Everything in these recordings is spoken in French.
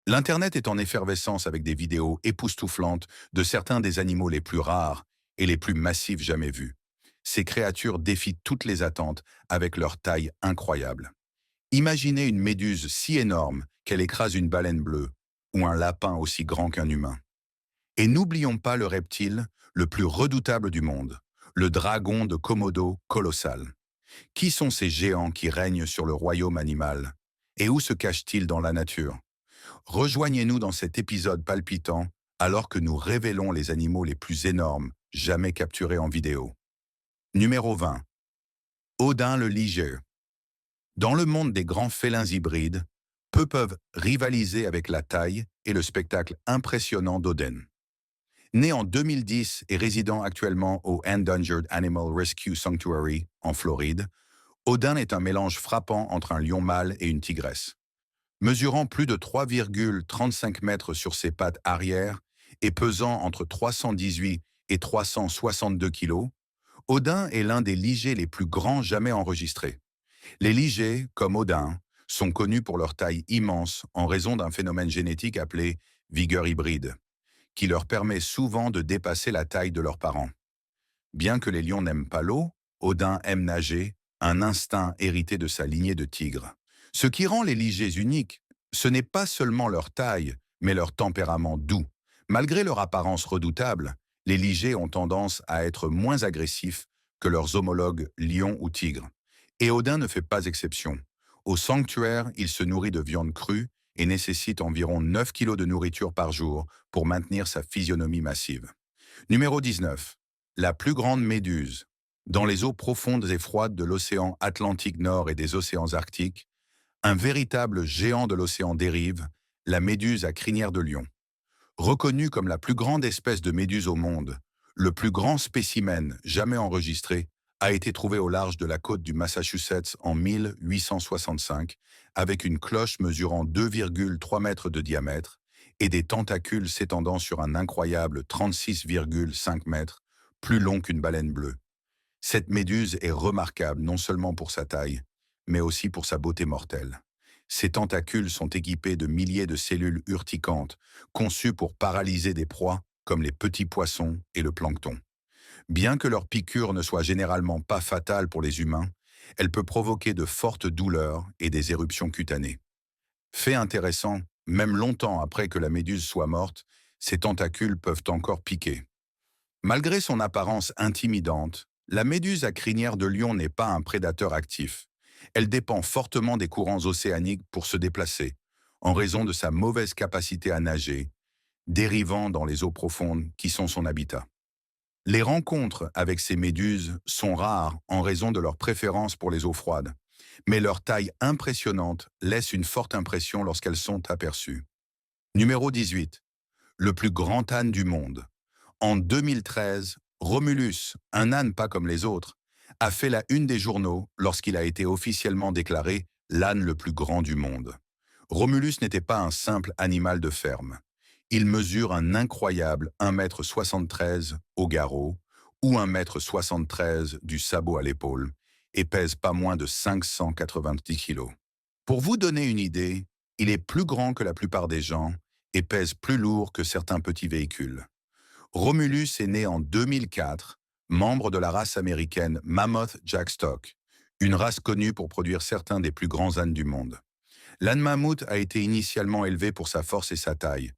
L'Internet est en effervescence avec des vidéos époustouflantes de certains des animaux les plus rares et les plus massifs jamais vus. Ces créatures défient toutes les attentes avec leur taille incroyable. Imaginez une méduse si énorme qu'elle écrase une baleine bleue ou un lapin aussi grand qu'un humain. Et n'oublions pas le reptile le plus redoutable du monde, le dragon de Komodo colossal. Qui sont ces géants qui règnent sur le royaume animal? Et où se cachent-ils dans la nature? Rejoignez-nous dans cet épisode palpitant alors que nous révélons les animaux les plus énormes jamais capturés en vidéo. Numéro 20. Odin le liger. Dans le monde des grands félins hybrides, peu peuvent rivaliser avec la taille et le spectacle impressionnant d'Odin. Né en 2010 et résidant actuellement au Endangered Animal Rescue Sanctuary en Floride, Odin est un mélange frappant entre un lion mâle et une tigresse. Mesurant plus de 3,35 mètres sur ses pattes arrière et pesant entre 318 et 362 kilos, Odin est l'un des ligers les plus grands jamais enregistrés. Les ligers, comme Odin, sont connus pour leur taille immense en raison d'un phénomène génétique appelé vigueur hybride, qui leur permet souvent de dépasser la taille de leurs parents. Bien que les lions n'aiment pas l'eau, Odin aime nager, un instinct hérité de sa lignée de tigres. Ce qui rend les ligers uniques, ce n'est pas seulement leur taille, mais leur tempérament doux. Malgré leur apparence redoutable, les ligers ont tendance à être moins agressifs que leurs homologues lions ou tigres. Et Odin ne fait pas exception. Au sanctuaire, il se nourrit de viande crue et nécessite environ 9 kilos de nourriture par jour pour maintenir sa physionomie massive. Numéro 19. La plus grande méduse. Dans les eaux profondes et froides de l'océan Atlantique Nord et des océans arctiques, un véritable géant de l'océan dérive, la méduse à crinière de lion. Reconnue comme la plus grande espèce de méduse au monde, le plus grand spécimen jamais enregistré a été trouvé au large de la côte du Massachusetts en 1865, avec une cloche mesurant 2,3 mètres de diamètre et des tentacules s'étendant sur un incroyable 36,5 mètres, plus long qu'une baleine bleue. Cette méduse est remarquable non seulement pour sa taille, mais aussi pour sa beauté mortelle. Ses tentacules sont équipés de milliers de cellules urticantes, conçues pour paralyser des proies comme les petits poissons et le plancton. Bien que leur piqûre ne soit généralement pas fatale pour les humains, elle peut provoquer de fortes douleurs et des éruptions cutanées. Fait intéressant, même longtemps après que la méduse soit morte, ses tentacules peuvent encore piquer. Malgré son apparence intimidante, la méduse à crinière de lion n'est pas un prédateur actif. Elle dépend fortement des courants océaniques pour se déplacer, en raison de sa mauvaise capacité à nager, dérivant dans les eaux profondes qui sont son habitat. Les rencontres avec ces méduses sont rares en raison de leur préférence pour les eaux froides, mais leur taille impressionnante laisse une forte impression lorsqu'elles sont aperçues. Numéro 18. Le plus grand âne du monde. En 2013, Romulus, un âne pas comme les autres, a fait la une des journaux lorsqu'il a été officiellement déclaré l'âne le plus grand du monde. Romulus n'était pas un simple animal de ferme. Il mesure un incroyable 1,73 m au garrot ou 1,73 m du sabot à l'épaule et pèse pas moins de 590 kilos. Pour vous donner une idée, il est plus grand que la plupart des gens et pèse plus lourd que certains petits véhicules. Romulus est né en 2004, membre de la race américaine Mammoth Jackstock, une race connue pour produire certains des plus grands ânes du monde. L'âne mammouth a été initialement élevé pour sa force et sa taille,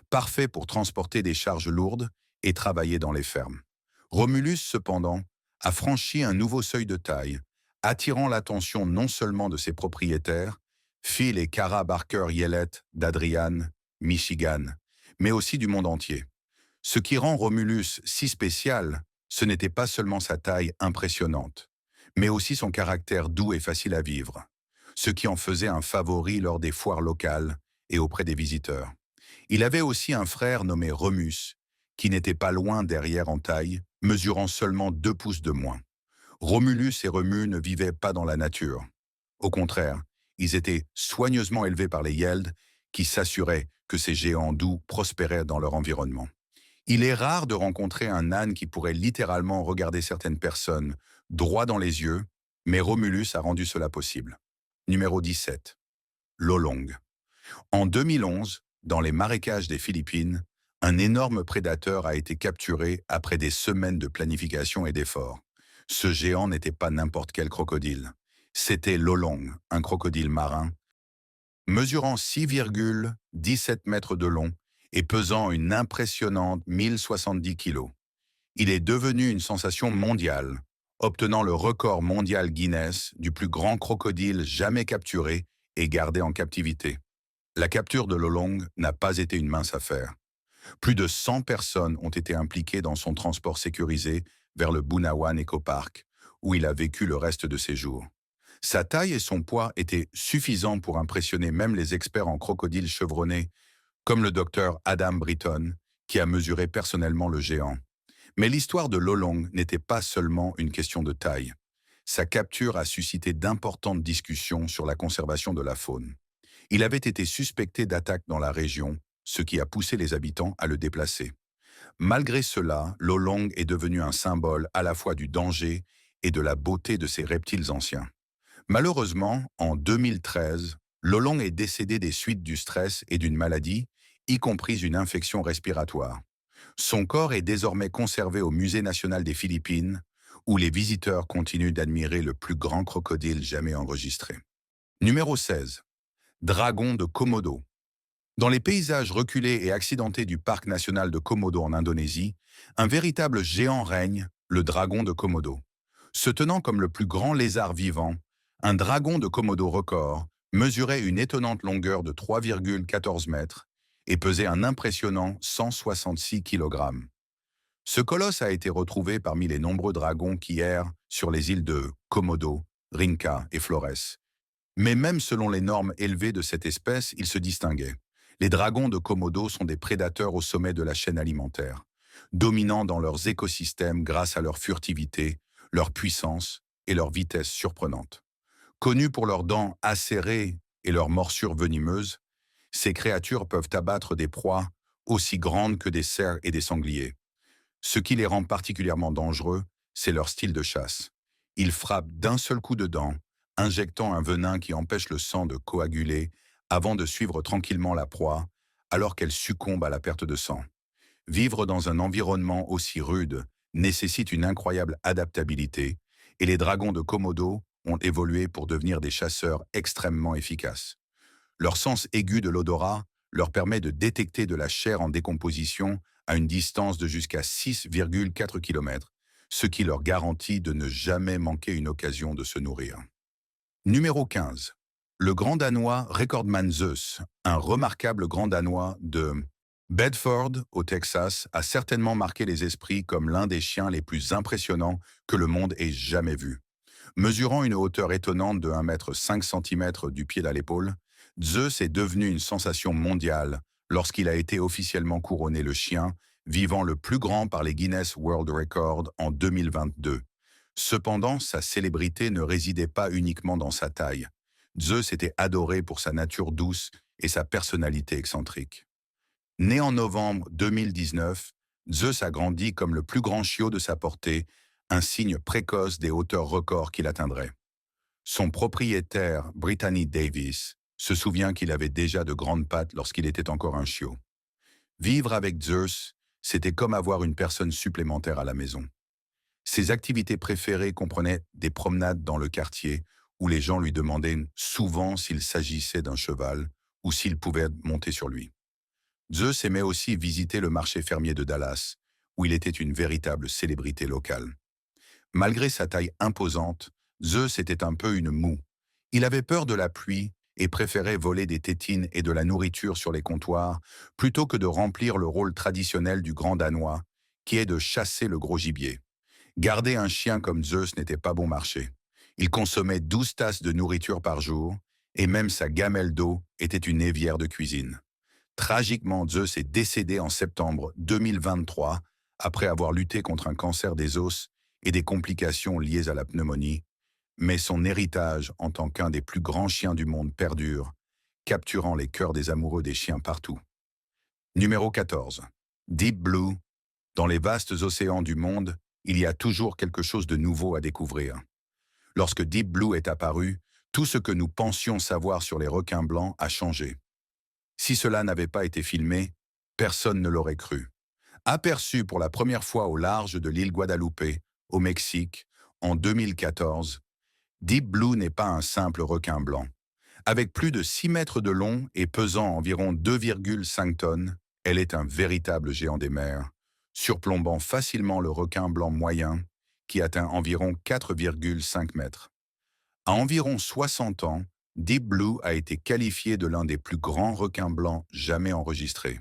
parfait pour transporter des charges lourdes et travailler dans les fermes. Romulus, cependant, a franchi un nouveau seuil de taille, attirant l'attention non seulement de ses propriétaires, Phil et Cara Barker-Yellett d'Adrian, Michigan, mais aussi du monde entier. Ce qui rend Romulus si spécial, ce n'était pas seulement sa taille impressionnante, mais aussi son caractère doux et facile à vivre, ce qui en faisait un favori lors des foires locales et auprès des visiteurs. Il avait aussi un frère nommé Remus, qui n'était pas loin derrière en taille, mesurant seulement 2 pouces de moins. Romulus et Remus ne vivaient pas dans la nature. Au contraire, ils étaient soigneusement élevés par les Yeld, qui s'assuraient que ces géants doux prospéraient dans leur environnement. Il est rare de rencontrer un âne qui pourrait littéralement regarder certaines personnes droit dans les yeux, mais Romulus a rendu cela possible. Numéro 17. L'Olong. En 2011, Dans les marécages des Philippines, un énorme prédateur a été capturé après des semaines de planification et d'efforts. Ce géant n'était pas n'importe quel crocodile. C'était l'olong, un crocodile marin, mesurant 6,17 mètres de long et pesant une impressionnante 1070 kilos. Il est devenu une sensation mondiale, obtenant le record mondial Guinness du plus grand crocodile jamais capturé et gardé en captivité. La capture de l'olong n'a pas été une mince affaire. Plus de 100 personnes ont été impliquées dans son transport sécurisé vers le Bunawan Eco Park, où il a vécu le reste de ses jours. Sa taille et son poids étaient suffisants pour impressionner même les experts en crocodiles chevronnés, comme le docteur Adam Britton, qui a mesuré personnellement le géant. Mais l'histoire de l'olong n'était pas seulement une question de taille. Sa capture a suscité d'importantes discussions sur la conservation de la faune. Il avait été suspecté d'attaques dans la région, ce qui a poussé les habitants à le déplacer. Malgré cela, l'olong est devenu un symbole à la fois du danger et de la beauté de ces reptiles anciens. Malheureusement, en 2013, l'olong est décédé des suites du stress et d'une maladie, y compris une infection respiratoire. Son corps est désormais conservé au Musée national des Philippines, où les visiteurs continuent d'admirer le plus grand crocodile jamais enregistré. Numéro 16. Dragon de Komodo. Dans les paysages reculés et accidentés du parc national de Komodo en Indonésie, un véritable géant règne, le dragon de Komodo. Se tenant comme le plus grand lézard vivant, un dragon de Komodo record mesurait une étonnante longueur de 3,14 mètres et pesait un impressionnant 166 kg. Ce colosse a été retrouvé parmi les nombreux dragons qui errent sur les îles de Komodo, Rinca et Flores. Mais même selon les normes élevées de cette espèce, il se distinguait. Les dragons de Komodo sont des prédateurs au sommet de la chaîne alimentaire, dominant dans leurs écosystèmes grâce à leur furtivité, leur puissance et leur vitesse surprenante. Connus pour leurs dents acérées et leurs morsures venimeuses, ces créatures peuvent abattre des proies aussi grandes que des cerfs et des sangliers. Ce qui les rend particulièrement dangereux, c'est leur style de chasse. Ils frappent d'un seul coup de dent, injectant un venin qui empêche le sang de coaguler avant de suivre tranquillement la proie, alors qu'elle succombe à la perte de sang. Vivre dans un environnement aussi rude nécessite une incroyable adaptabilité, et les dragons de Komodo ont évolué pour devenir des chasseurs extrêmement efficaces. Leur sens aigu de l'odorat leur permet de détecter de la chair en décomposition à une distance de jusqu'à 6,4 km, ce qui leur garantit de ne jamais manquer une occasion de se nourrir. Numéro 15. Le grand danois Recordman Zeus, un remarquable grand danois de Bedford, au Texas, a certainement marqué les esprits comme l'un des chiens les plus impressionnants que le monde ait jamais vu. Mesurant une hauteur étonnante de 1,5 m du pied à l'épaule, Zeus est devenu une sensation mondiale lorsqu'il a été officiellement couronné le chien vivant le plus grand par les Guinness World Records en 2022. Cependant, sa célébrité ne résidait pas uniquement dans sa taille. Zeus était adoré pour sa nature douce et sa personnalité excentrique. Né en novembre 2019, Zeus a grandi comme le plus grand chiot de sa portée, un signe précoce des hauteurs records qu'il atteindrait. Son propriétaire, Brittany Davis, se souvient qu'il avait déjà de grandes pattes lorsqu'il était encore un chiot. Vivre avec Zeus, c'était comme avoir une personne supplémentaire à la maison. Ses activités préférées comprenaient des promenades dans le quartier où les gens lui demandaient souvent s'il s'agissait d'un cheval ou s'il pouvait monter sur lui. Zeus aimait aussi visiter le marché fermier de Dallas, où il était une véritable célébrité locale. Malgré sa taille imposante, Zeus était un peu une moue. Il avait peur de la pluie et préférait voler des tétines et de la nourriture sur les comptoirs plutôt que de remplir le rôle traditionnel du grand Danois, qui est de chasser le gros gibier. Garder un chien comme Zeus n'était pas bon marché. Il consommait 12 tasses de nourriture par jour, et même sa gamelle d'eau était une évière de cuisine. Tragiquement, Zeus est décédé en septembre 2023 après avoir lutté contre un cancer des os et des complications liées à la pneumonie, mais son héritage en tant qu'un des plus grands chiens du monde perdure, capturant les cœurs des amoureux des chiens partout. Numéro 14. Deep Blue. Dans les vastes océans du monde, il y a toujours quelque chose de nouveau à découvrir. Lorsque Deep Blue est apparu, tout ce que nous pensions savoir sur les requins blancs a changé. Si cela n'avait pas été filmé, personne ne l'aurait cru. Aperçu pour la première fois au large de l'île Guadalupe, au Mexique, en 2014, Deep Blue n'est pas un simple requin blanc. Avec plus de 6 mètres de long et pesant environ 2,5 tonnes, elle est un véritable géant des mers, surplombant facilement le requin blanc moyen, qui atteint environ 4,5 mètres. À environ 60 ans, Deep Blue a été qualifié de l'un des plus grands requins blancs jamais enregistrés.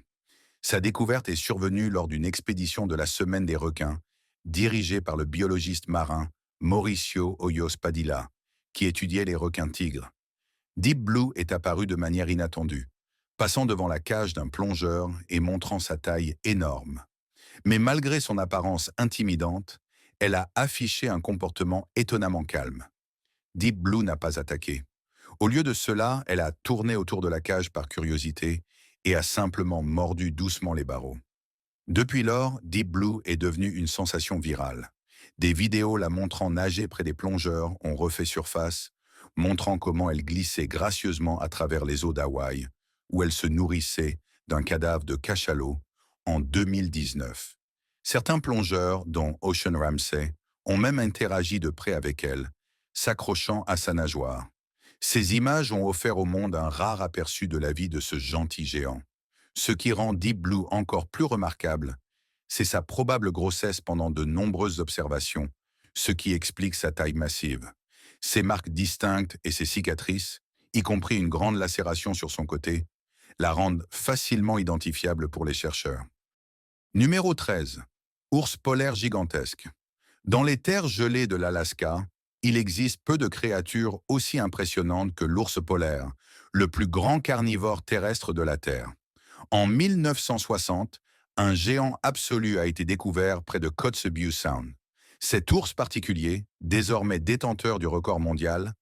Sa découverte est survenue lors d'une expédition de la Semaine des requins, dirigée par le biologiste marin Mauricio Hoyos Padilla, qui étudiait les requins-tigres. Deep Blue est apparu de manière inattendue, passant devant la cage d'un plongeur et montrant sa taille énorme. Mais malgré son apparence intimidante, elle a affiché un comportement étonnamment calme. Deep Blue n'a pas attaqué. Au lieu de cela, elle a tourné autour de la cage par curiosité et a simplement mordu doucement les barreaux. Depuis lors, Deep Blue est devenue une sensation virale. Des vidéos la montrant nager près des plongeurs ont refait surface, montrant comment elle glissait gracieusement à travers les eaux d'Hawaï, où elle se nourrissait d'un cadavre de cachalot en 2019. Certains plongeurs, dont Ocean Ramsey, ont même interagi de près avec elle, s'accrochant à sa nageoire. Ces images ont offert au monde un rare aperçu de la vie de ce gentil géant. Ce qui rend Deep Blue encore plus remarquable, c'est sa probable grossesse pendant de nombreuses observations, ce qui explique sa taille massive. Ses marques distinctes et ses cicatrices, y compris une grande lacération sur son côté, la rendent facilement identifiable pour les chercheurs. Numéro 13. Ours polaire gigantesque. Dans les terres gelées de l'Alaska, il existe peu de créatures aussi impressionnantes que l'ours polaire, le plus grand carnivore terrestre de la Terre. En 1960, un géant absolu a été découvert près de Kotzebue Sound. Cet ours particulier, désormais détenteur du record mondial,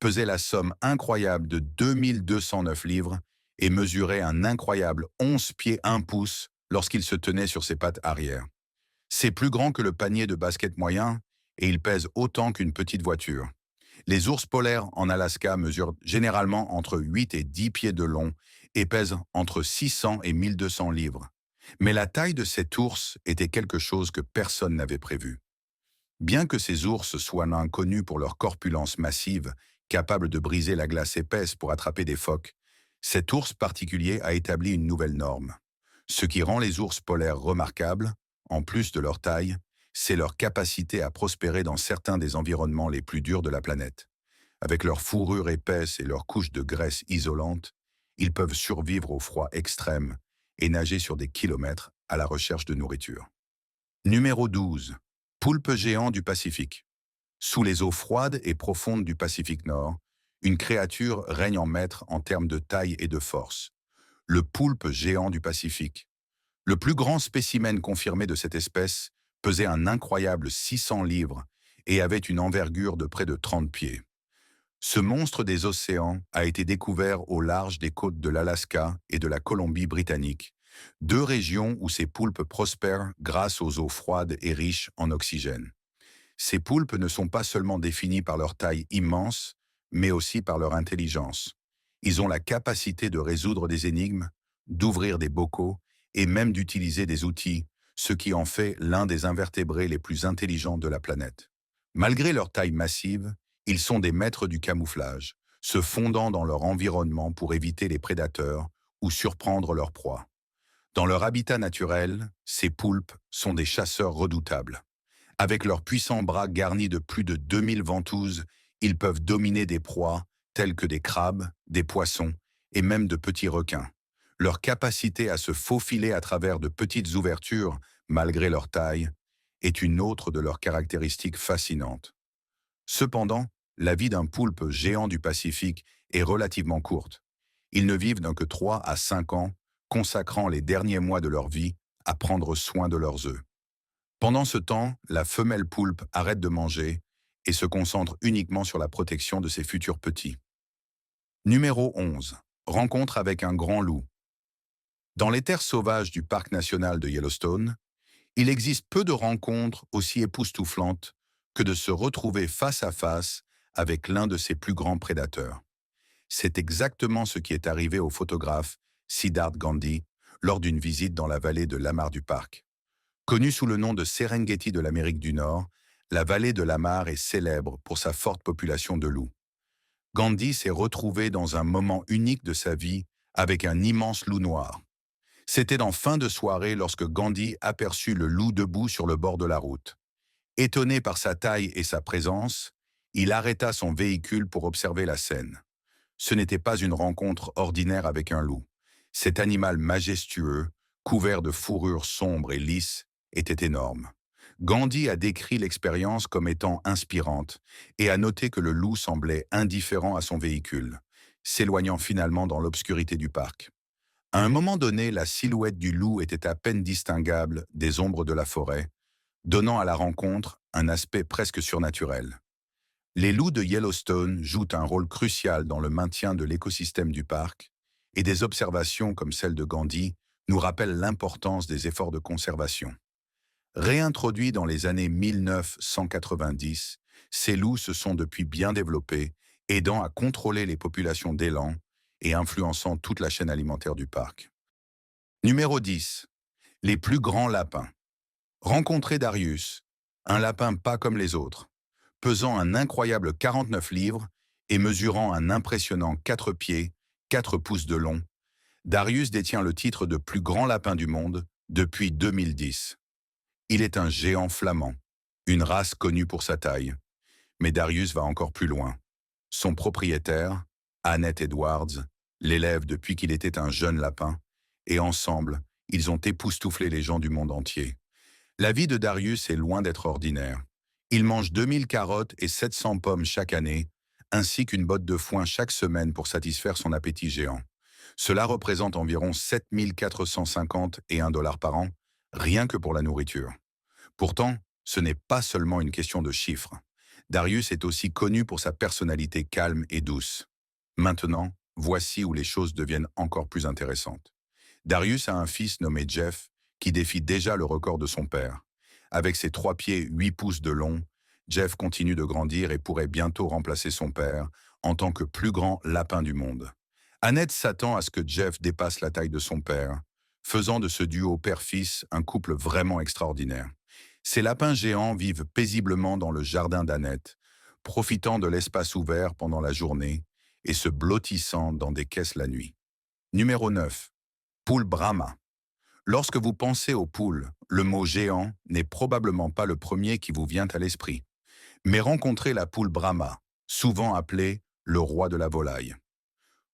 pesait la somme incroyable de 2209 livres et mesurait un incroyable 11 pieds 1 pouce lorsqu'il se tenait sur ses pattes arrière. C'est plus grand que le panier de basket moyen et il pèse autant qu'une petite voiture. Les ours polaires en Alaska mesurent généralement entre 8 et 10 pieds de long et pèsent entre 600 et 1200 livres. Mais la taille de cet ours était quelque chose que personne n'avait prévu. Bien que ces ours soient inconnus pour leur corpulence massive, capable de briser la glace épaisse pour attraper des phoques, cet ours particulier a établi une nouvelle norme. Ce qui rend les ours polaires remarquables, en plus de leur taille, c'est leur capacité à prospérer dans certains des environnements les plus durs de la planète. Avec leur fourrure épaisse et leurs couches de graisse isolantes, ils peuvent survivre au froid extrême et nager sur des kilomètres à la recherche de nourriture. Numéro 12. Poulpe géant du Pacifique. Sous les eaux froides et profondes du Pacifique Nord, une créature règne en maître en termes de taille et de force. Le poulpe géant du Pacifique. Le plus grand spécimen confirmé de cette espèce pesait un incroyable 600 livres et avait une envergure de près de 30 pieds. Ce monstre des océans a été découvert au large des côtes de l'Alaska et de la Colombie-Britannique, deux régions où ces poulpes prospèrent grâce aux eaux froides et riches en oxygène. Ces poulpes ne sont pas seulement définis par leur taille immense, mais aussi par leur intelligence. Ils ont la capacité de résoudre des énigmes, d'ouvrir des bocaux et même d'utiliser des outils, ce qui en fait l'un des invertébrés les plus intelligents de la planète. Malgré leur taille massive, ils sont des maîtres du camouflage, se fondant dans leur environnement pour éviter les prédateurs ou surprendre leurs proies. Dans leur habitat naturel, ces poulpes sont des chasseurs redoutables. Avec leurs puissants bras garnis de plus de 2000 ventouses, ils peuvent dominer des proies telles que des crabes, des poissons et même de petits requins. Leur capacité à se faufiler à travers de petites ouvertures, malgré leur taille, est une autre de leurs caractéristiques fascinantes. Cependant, la vie d'un poulpe géant du Pacifique est relativement courte. Ils ne vivent que 3 à 5 ans, consacrant les derniers mois de leur vie à prendre soin de leurs œufs. Pendant ce temps, la femelle poulpe arrête de manger et se concentre uniquement sur la protection de ses futurs petits. Numéro 11. Rencontre avec un grand loup. Dans les terres sauvages du parc national de Yellowstone, il existe peu de rencontres aussi époustouflantes que de se retrouver face à face avec l'un de ses plus grands prédateurs. C'est exactement ce qui est arrivé au photographe Siddharth Gandhi, lors d'une visite dans la vallée de Lamar du parc. Connue sous le nom de Serengeti de l'Amérique du Nord, la vallée de Lamar est célèbre pour sa forte population de loups. Gandhi s'est retrouvé dans un moment unique de sa vie avec un immense loup noir. C'était en fin de soirée lorsque Gandhi aperçut le loup debout sur le bord de la route. Étonné par sa taille et sa présence, il arrêta son véhicule pour observer la scène. Ce n'était pas une rencontre ordinaire avec un loup. Cet animal majestueux, couvert de fourrure sombre et lisse, était énorme. Gandhi a décrit l'expérience comme étant inspirante et a noté que le loup semblait indifférent à son véhicule, s'éloignant finalement dans l'obscurité du parc. À un moment donné, la silhouette du loup était à peine distinguable des ombres de la forêt, donnant à la rencontre un aspect presque surnaturel. Les loups de Yellowstone jouent un rôle crucial dans le maintien de l'écosystème du parc, et des observations comme celle de Gandhi nous rappellent l'importance des efforts de conservation. Réintroduits dans les années 1990, ces loups se sont depuis bien développés, aidant à contrôler les populations d'élands et influençant toute la chaîne alimentaire du parc. Numéro 10. Les plus grands lapins. Rencontrez Darius, un lapin pas comme les autres, pesant un incroyable 49 livres et mesurant un impressionnant 4 pieds, 4 pouces de long. Darius détient le titre de plus grand lapin du monde depuis 2010. Il est un géant flamand, une race connue pour sa taille. Mais Darius va encore plus loin. Son propriétaire, Annette Edwards, l'élève depuis qu'il était un jeune lapin, et ensemble, ils ont époustouflé les gens du monde entier. La vie de Darius est loin d'être ordinaire. Il mange 2000 carottes et 700 pommes chaque année, ainsi qu'une botte de foin chaque semaine pour satisfaire son appétit géant. Cela représente environ 7 450 et $1 par an, rien que pour la nourriture. Pourtant, ce n'est pas seulement une question de chiffres. Darius est aussi connu pour sa personnalité calme et douce. Maintenant, voici où les choses deviennent encore plus intéressantes. Darius a un fils nommé Jeff, qui défie déjà le record de son père. Avec ses 3 pieds 8 pouces de long, Jeff continue de grandir et pourrait bientôt remplacer son père en tant que plus grand lapin du monde. Annette s'attend à ce que Jeff dépasse la taille de son père, faisant de ce duo père-fils un couple vraiment extraordinaire. Ces lapins géants vivent paisiblement dans le jardin d'Annette, profitant de l'espace ouvert pendant la journée et se blottissant dans des caisses la nuit. Numéro 9. Poule Brahma. Lorsque vous pensez aux poules, le mot géant n'est probablement pas le premier qui vous vient à l'esprit. Mais rencontrez la poule Brahma, souvent appelée le roi de la volaille.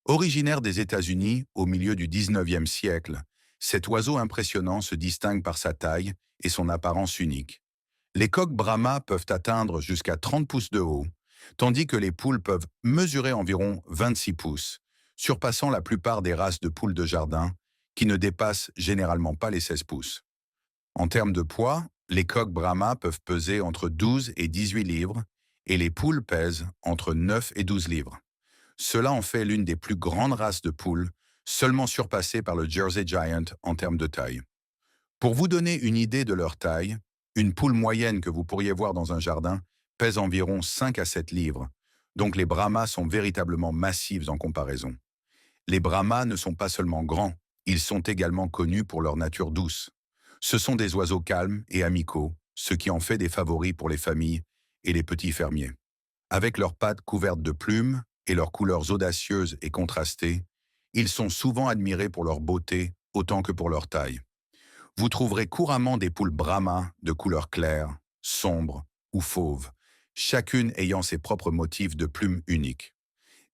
Originaire des États-Unis au milieu du 19e siècle, cet oiseau impressionnant se distingue par sa taille et son apparence unique. Les coqs Brahma peuvent atteindre jusqu'à 30 pouces de haut, tandis que les poules peuvent mesurer environ 26 pouces, surpassant la plupart des races de poules de jardin, qui ne dépassent généralement pas les 16 pouces. En termes de poids, les coqs Brahma peuvent peser entre 12 et 18 livres, et les poules pèsent entre 9 et 12 livres. Cela en fait l'une des plus grandes races de poules, seulement surpassée par le Jersey Giant en termes de taille. Pour vous donner une idée de leur taille, une poule moyenne que vous pourriez voir dans un jardin pèse environ 5 à 7 livres, donc les Brahmas sont véritablement massives en comparaison. Les Brahmas ne sont pas seulement grands, ils sont également connus pour leur nature douce. Ce sont des oiseaux calmes et amicaux, ce qui en fait des favoris pour les familles et les petits fermiers. Avec leurs pattes couvertes de plumes et leurs couleurs audacieuses et contrastées, ils sont souvent admirés pour leur beauté autant que pour leur taille. Vous trouverez couramment des poules Brahma de couleur claire, sombre ou fauve, chacune ayant ses propres motifs de plumes uniques.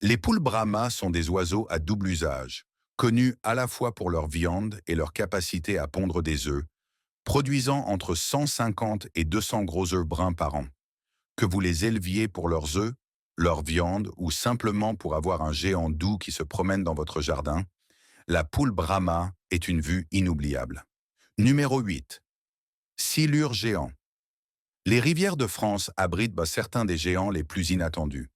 Les poules Brahma sont des oiseaux à double usage, connus à la fois pour leur viande et leur capacité à pondre des œufs, produisant entre 150 et 200 gros œufs bruns par an. Que vous les éleviez pour leurs œufs, leur viande ou simplement pour avoir un géant doux qui se promène dans votre jardin, la poule Brahma est une vue inoubliable. Numéro 8. Silure géant. Les rivières de France abritent certains des géants les plus inattendus.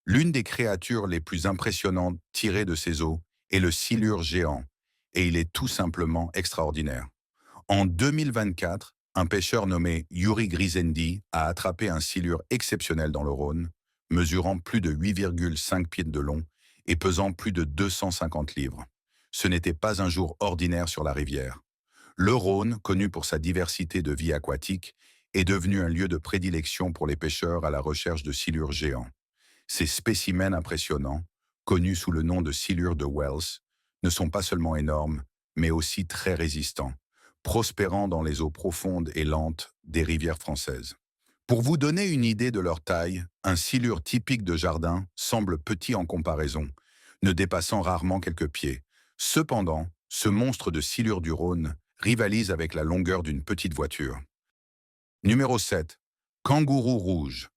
L'une des créatures les plus impressionnantes tirées de ces eaux est le silure géant, et il est tout simplement extraordinaire. En 2024, un pêcheur nommé Yuri Grisendi a attrapé un silure exceptionnel dans le Rhône, mesurant plus de 8,5 pieds de long et pesant plus de 250 livres. ce n'était pas un jour ordinaire sur la rivière. Le Rhône, connu pour sa diversité de vie aquatique, est devenu un lieu de prédilection pour les pêcheurs à la recherche de silures géants. Ces spécimens impressionnants, connus sous le nom de silures de Wells, ne sont pas seulement énormes, mais aussi très résistants, prospérant dans les eaux profondes et lentes des rivières françaises. Pour vous donner une idée de leur taille, un silure typique de jardin semble petit en comparaison, ne dépassant rarement quelques pieds. Cependant, ce monstre de silure du Rhône rivalise avec la longueur d'une petite voiture. Numéro 7. Kangourou rouge.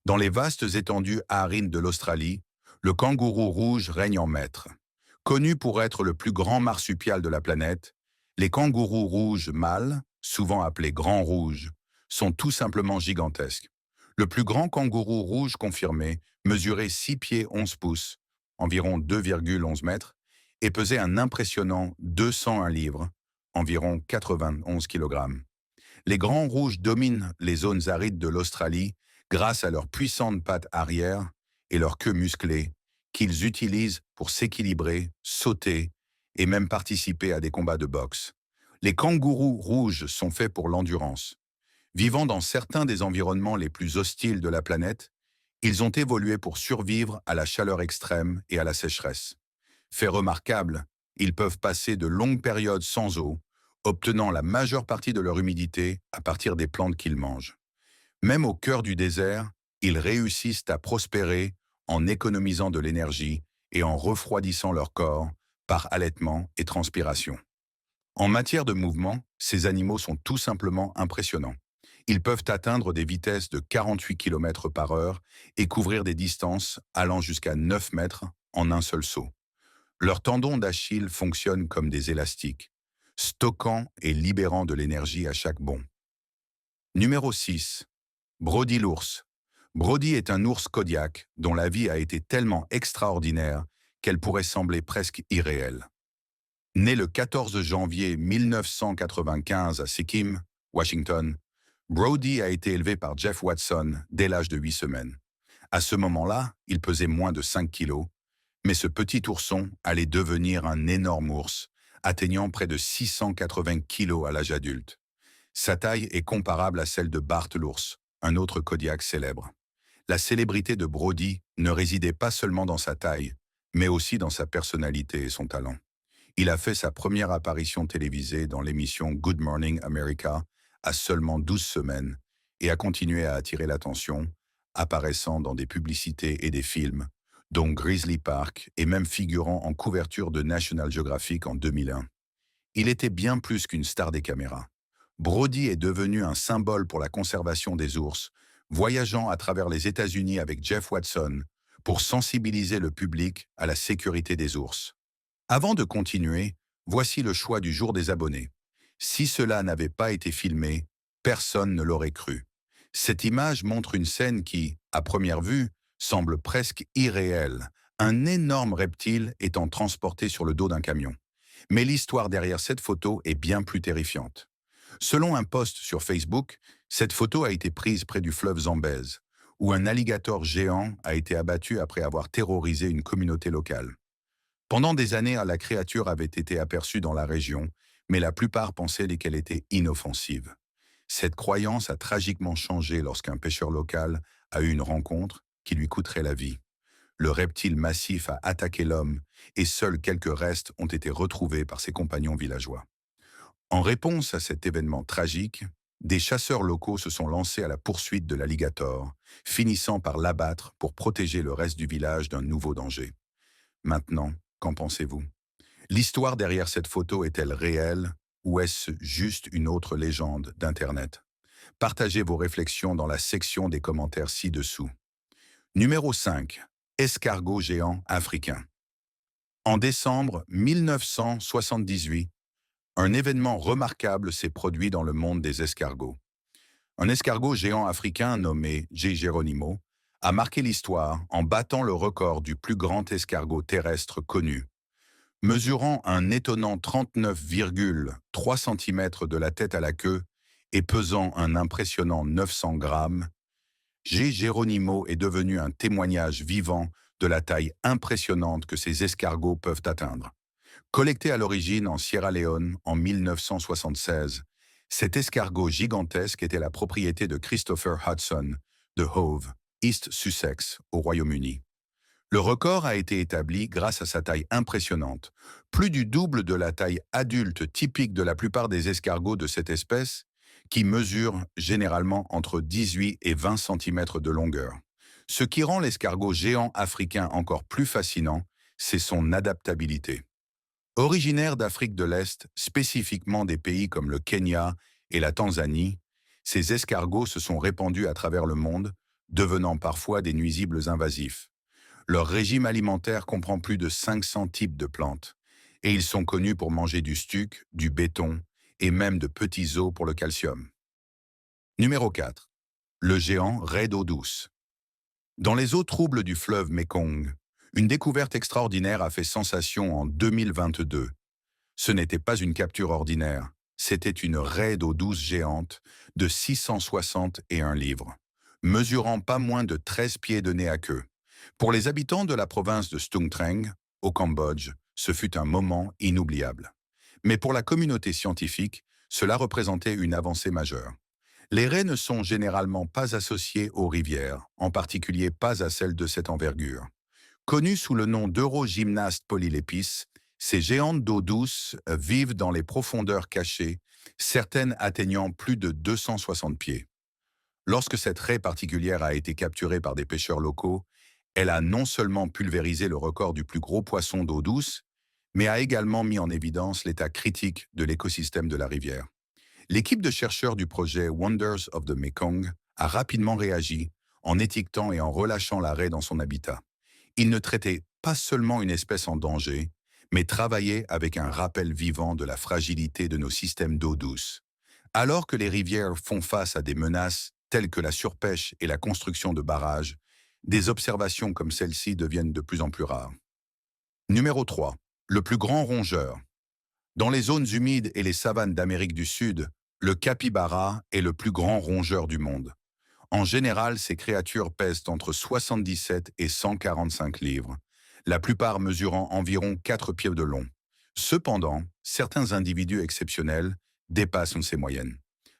Dans les vastes étendues arides de l'Australie, le kangourou rouge règne en maître. Connu pour être le plus grand marsupial de la planète, les kangourous rouges mâles, souvent appelés grands rouges, sont tout simplement gigantesques. Le plus grand kangourou rouge confirmé mesurait 6 pieds 11 pouces, environ 2,11 mètres, et pesait un impressionnant 201 livres, environ 91 kg. Les grands rouges dominent les zones arides de l'Australie grâce à leurs puissantes pattes arrière et leur queue musclée qu'ils utilisent pour s'équilibrer, sauter et même participer à des combats de boxe. Les kangourous rouges sont faits pour l'endurance. Vivant dans certains des environnements les plus hostiles de la planète, ils ont évolué pour survivre à la chaleur extrême et à la sécheresse. Fait remarquable, ils peuvent passer de longues périodes sans eau, obtenant la majeure partie de leur humidité à partir des plantes qu'ils mangent. Même au cœur du désert, ils réussissent à prospérer en économisant de l'énergie et en refroidissant leur corps par allaitement et transpiration. En matière de mouvement, ces animaux sont tout simplement impressionnants. Ils peuvent atteindre des vitesses de 48 km par heure et couvrir des distances allant jusqu'à 9 mètres en un seul saut. Leurs tendons d'Achille fonctionnent comme des élastiques, stockant et libérant de l'énergie à chaque bond. Numéro 6. Brody l'ours. Brody est un ours Kodiak dont la vie a été tellement extraordinaire qu'elle pourrait sembler presque irréelle. Né le 14 janvier 1995 à Sikkim, Washington, Brody a été élevé par Jeff Watson dès l'âge de 8 semaines. À ce moment-là, il pesait moins de 5 kilos, mais ce petit ourson allait devenir un énorme ours, atteignant près de 680 kilos à l'âge adulte. Sa taille est comparable à celle de Bart l'ours, un autre Kodiak célèbre. La célébrité de Brody ne résidait pas seulement dans sa taille, mais aussi dans sa personnalité et son talent. Il a fait sa première apparition télévisée dans l'émission Good Morning America à seulement 12 semaines et a continué à attirer l'attention, apparaissant dans des publicités et des films, dont Grizzly Park et même figurant en couverture de National Geographic en 2001. Il était bien plus qu'une star des caméras. Brody est devenu un symbole pour la conservation des ours, voyageant à travers les États-Unis avec Jeff Watson pour sensibiliser le public à la sécurité des ours. Avant de continuer, voici le choix du jour des abonnés. Si cela n'avait pas été filmé, personne ne l'aurait cru. Cette image montre une scène qui, à première vue, semble presque irréelle, un énorme reptile étant transporté sur le dos d'un camion. Mais l'histoire derrière cette photo est bien plus terrifiante. Selon un post sur Facebook, cette photo a été prise près du fleuve Zambèze, où un alligator géant a été abattu après avoir terrorisé une communauté locale. Pendant des années, la créature avait été aperçue dans la région, mais la plupart pensaient qu'elle était inoffensive. Cette croyance a tragiquement changé lorsqu'un pêcheur local a eu une rencontre qui lui coûterait la vie. Le reptile massif a attaqué l'homme et seuls quelques restes ont été retrouvés par ses compagnons villageois. En réponse à cet événement tragique, des chasseurs locaux se sont lancés à la poursuite de l'alligator, finissant par l'abattre pour protéger le reste du village d'un nouveau danger. Maintenant, qu'en pensez-vous? L'histoire derrière cette photo est-elle réelle ou est-ce juste une autre légende d'Internet? Partagez vos réflexions dans la section des commentaires ci-dessous. Numéro 5. Escargot géant africain. En décembre 1978, un événement remarquable s'est produit dans le monde des escargots. Un escargot géant africain nommé J. Geronimo a marqué l'histoire en battant le record du plus grand escargot terrestre connu. Mesurant un étonnant 39,3 cm de la tête à la queue et pesant un impressionnant 900 grammes, J. Geronimo est devenu un témoignage vivant de la taille impressionnante que ces escargots peuvent atteindre. Collecté à l'origine en Sierra Leone en 1976, cet escargot gigantesque était la propriété de Christopher Hudson, de Hove, East Sussex, au Royaume-Uni. Le record a été établi grâce à sa taille impressionnante, plus du double de la taille adulte typique de la plupart des escargots de cette espèce, qui mesurent généralement entre 18 et 20 cm de longueur. Ce qui rend l'escargot géant africain encore plus fascinant, c'est son adaptabilité. Originaire d'Afrique de l'Est, spécifiquement des pays comme le Kenya et la Tanzanie, ces escargots se sont répandus à travers le monde, devenant parfois des nuisibles invasifs. Leur régime alimentaire comprend plus de 500 types de plantes, et ils sont connus pour manger du stuc, du béton et même de petits os pour le calcium. Numéro 4. Le géant raie d'eau douce. Dans les eaux troubles du fleuve Mekong, une découverte extraordinaire a fait sensation en 2022. Ce n'était pas une capture ordinaire, c'était une raie d'eau douce géante de 661 livres, mesurant pas moins de 13 pieds de nez à queue. Pour les habitants de la province de Stung Treng, au Cambodge, ce fut un moment inoubliable. Mais pour la communauté scientifique, cela représentait une avancée majeure. Les raies ne sont généralement pas associées aux rivières, en particulier pas à celles de cette envergure. Connus sous le nom d'eurogymnastes polylépices, ces géantes d'eau douce vivent dans les profondeurs cachées, certaines atteignant plus de 260 pieds. Lorsque cette raie particulière a été capturée par des pêcheurs locaux, elle a non seulement pulvérisé le record du plus gros poisson d'eau douce, mais a également mis en évidence l'état critique de l'écosystème de la rivière. L'équipe de chercheurs du projet Wonders of the Mekong a rapidement réagi en étiquetant et en relâchant la raie dans son habitat. Ils ne traitaient pas seulement une espèce en danger, mais travaillaient avec un rappel vivant de la fragilité de nos systèmes d'eau douce. Alors que les rivières font face à des menaces telles que la surpêche et la construction de barrages, des observations comme celle-ci deviennent de plus en plus rares. Numéro 3. Le plus grand rongeur. Dans les zones humides et les savanes d'Amérique du Sud, le capybara est le plus grand rongeur du monde. En général, ces créatures pèsent entre 77 et 145 livres, la plupart mesurant environ 4 pieds de long. Cependant, certains individus exceptionnels dépassent ces moyennes.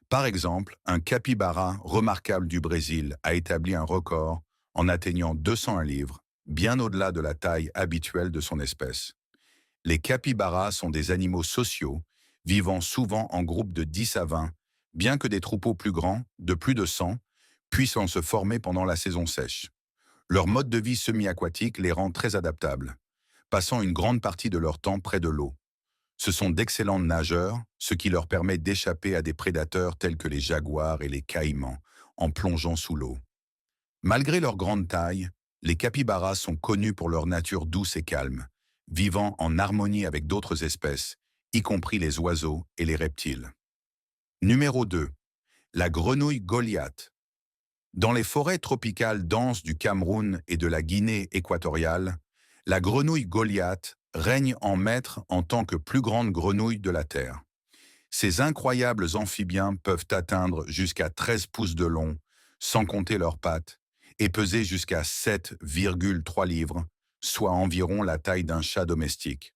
Par exemple, un capybara remarquable du Brésil a établi un record en atteignant 201 livres, bien au-delà de la taille habituelle de son espèce. Les capybaras sont des animaux sociaux, vivant souvent en groupes de 10 à 20, bien que des troupeaux plus grands, de plus de 100, puissent se former pendant la saison sèche. Leur mode de vie semi-aquatique les rend très adaptables, passant une grande partie de leur temps près de l'eau. Ce sont d'excellents nageurs, ce qui leur permet d'échapper à des prédateurs tels que les jaguars et les caïmans, en plongeant sous l'eau. Malgré leur grande taille, les capybaras sont connus pour leur nature douce et calme, vivant en harmonie avec d'autres espèces, y compris les oiseaux et les reptiles. Numéro 2. La grenouille Goliath. Dans les forêts tropicales denses du Cameroun et de la Guinée équatoriale, la grenouille Goliath règne en maître en tant que plus grande grenouille de la Terre. Ces incroyables amphibiens peuvent atteindre jusqu'à 13 pouces de long, sans compter leurs pattes, et peser jusqu'à 7,3 livres, soit environ la taille d'un chat domestique.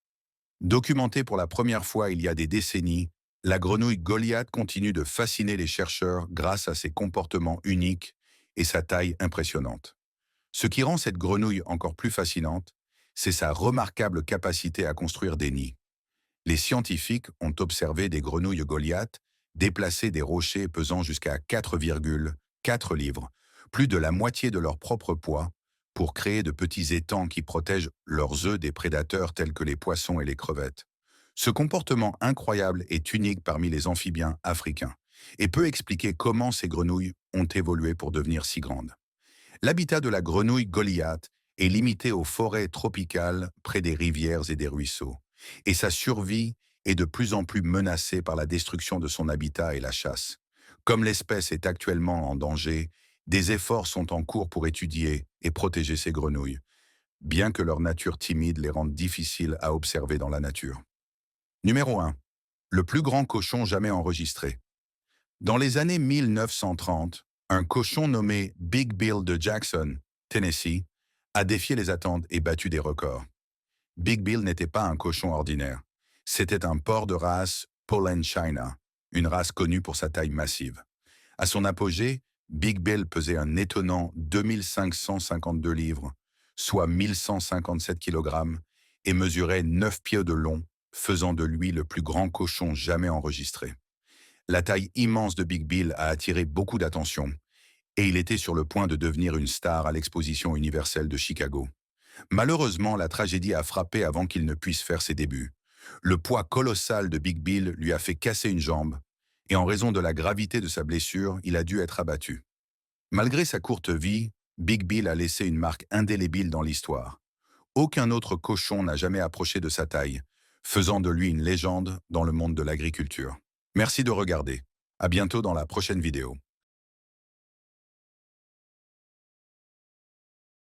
Documentée pour la première fois il y a des décennies, la grenouille Goliath continue de fasciner les chercheurs grâce à ses comportements uniques et sa taille impressionnante. Ce qui rend cette grenouille encore plus fascinante, c'est sa remarquable capacité à construire des nids. Les scientifiques ont observé des grenouilles Goliath déplacer des rochers pesant jusqu'à 4,4 livres, plus de la moitié de leur propre poids, pour créer de petits étangs qui protègent leurs œufs des prédateurs tels que les poissons et les crevettes. Ce comportement incroyable est unique parmi les amphibiens africains et peut expliquer comment ces grenouilles ont évolué pour devenir si grandes. L'habitat de la grenouille Goliath est limité aux forêts tropicales près des rivières et des ruisseaux, et sa survie est de plus en plus menacée par la destruction de son habitat et la chasse. Comme l'espèce est actuellement en danger, des efforts sont en cours pour étudier et protéger ces grenouilles, bien que leur nature timide les rende difficiles à observer dans la nature. Numéro 1. Le plus grand cochon jamais enregistré. Dans les années 1930, un cochon nommé Big Bill de Jackson, Tennessee, a défié les attentes et battu des records. Big Bill n'était pas un cochon ordinaire. C'était un porc de race Poland China, une race connue pour sa taille massive. À son apogée, Big Bill pesait un étonnant 2552 livres, soit 1157 kg, et mesurait 9 pieds de long, faisant de lui le plus grand cochon jamais enregistré. La taille immense de Big Bill a attiré beaucoup d'attention, et il était sur le point de devenir une star à l'exposition universelle de Chicago. Malheureusement, la tragédie a frappé avant qu'il ne puisse faire ses débuts. Le poids colossal de Big Bill lui a fait casser une jambe, et en raison de la gravité de sa blessure, il a dû être abattu. Malgré sa courte vie, Big Bill a laissé une marque indélébile dans l'histoire. Aucun autre cochon n'a jamais approché de sa taille, faisant de lui une légende dans le monde de l'agriculture. Merci de regarder. À bientôt dans la prochaine vidéo.